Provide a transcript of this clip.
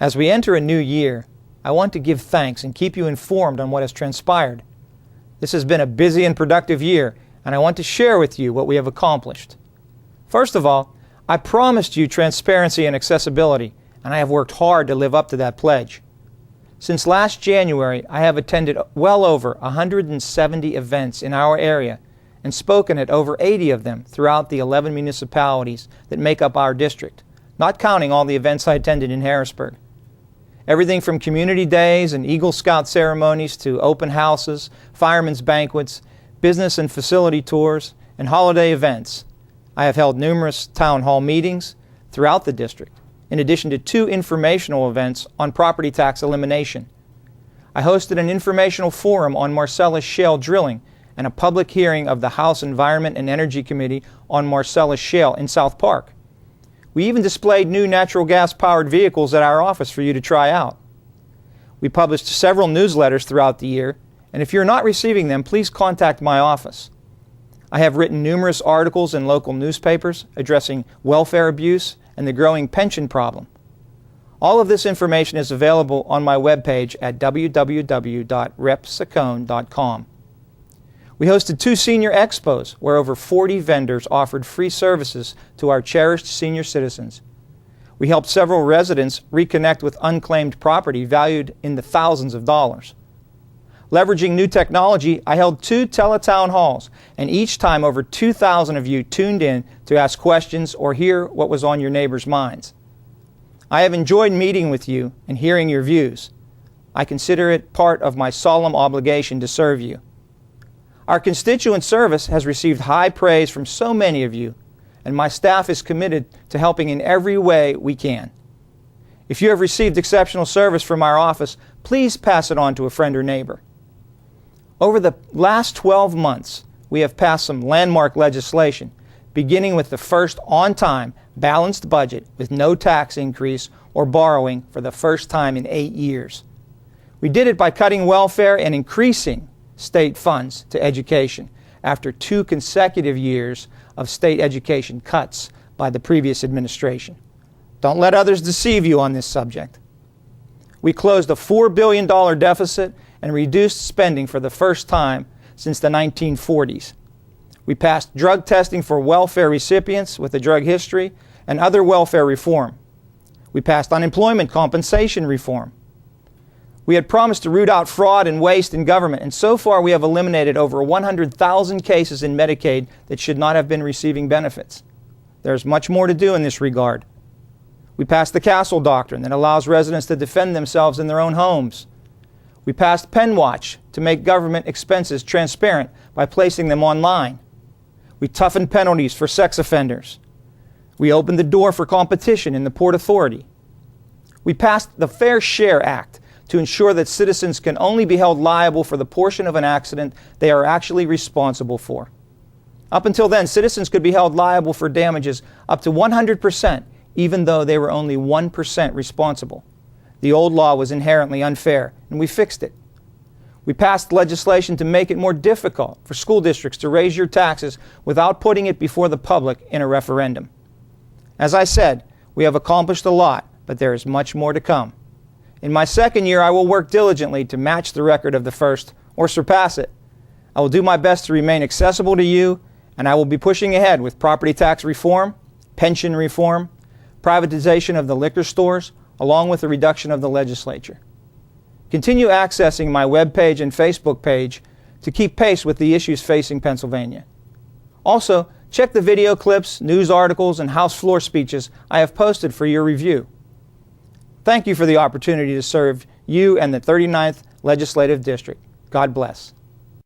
As we enter a new year, I want to give thanks and keep you informed on what has transpired. This has been a busy and productive year, and I want to share with you what we have accomplished. First of all, I promised you transparency and accessibility, and I have worked hard to live up to that pledge. Since last January, I have attended well over 170 events in our area and spoken at over 80 of them throughout the 11 municipalities that make up our district, not counting all the events I attended in Harrisburg. Everything from community days and Eagle Scout ceremonies to open houses, firemen's banquets, business and facility tours, and holiday events. I have held numerous town hall meetings throughout the district, in addition to 2 informational events on property tax elimination. I hosted an informational forum on Marcellus shale drilling and a public hearing of the House Environment and Energy Committee on Marcellus shale in South Park. We even displayed new natural gas-powered vehicles at our office for you to try out. We published several newsletters throughout the year, and if you're not receiving them, please contact my office. I have written numerous articles in local newspapers addressing welfare abuse and the growing pension problem. All of this information is available on my webpage at www.repsaccone.com. We hosted 2 senior expos where over 40 vendors offered free services to our cherished senior citizens. We helped several residents reconnect with unclaimed property valued in the thousands of dollars. Leveraging new technology, I held 2 teletown halls, and each time over 2,000 of you tuned in to ask questions or hear what was on your neighbors' minds. I have enjoyed meeting with you and hearing your views. I consider it part of my solemn obligation to serve you. Our constituent service has received high praise from so many of you, and my staff is committed to helping in every way we can. If you have received exceptional service from our office, please pass it on to a friend or neighbor. Over the last 12 months, we have passed some landmark legislation, beginning with the first on-time, balanced budget with no tax increase or borrowing for the first time in 8 years. We did it by cutting welfare and increasing state funds to education after 2 consecutive years of state education cuts by the previous administration. Don't let others deceive you on this subject. We closed a $4 billion deficit and reduced spending for the first time since the 1940s. We passed drug testing for welfare recipients with a drug history and other welfare reform. We passed unemployment compensation reform. We had promised to root out fraud and waste in government, and so far we have eliminated over 100,000 cases in Medicaid that should not have been receiving benefits. There's much more to do in this regard. We passed the Castle Doctrine that allows residents to defend themselves in their own homes. We passed Pen Watch to make government expenses transparent by placing them online. We toughened penalties for sex offenders. We opened the door for competition in the Port Authority. We passed the Fair Share Act to ensure that citizens can only be held liable for the portion of an accident they are actually responsible for. Up until then, citizens could be held liable for damages up to 100%, even though they were only 1% responsible. The old law was inherently unfair, and we fixed it. We passed legislation to make it more difficult for school districts to raise your taxes without putting it before the public in a referendum. As I said, we have accomplished a lot, but there is much more to come. In my second year, I will work diligently to match the record of the first or surpass it. I will do my best to remain accessible to you, and I will be pushing ahead with property tax reform, pension reform, privatization of the liquor stores, along with the reduction of the legislature. Continue accessing my webpage and Facebook page to keep pace with the issues facing Pennsylvania. Also, check the video clips, news articles, and House floor speeches I have posted for your review. Thank you for the opportunity to serve you and the 39th Legislative District. God bless.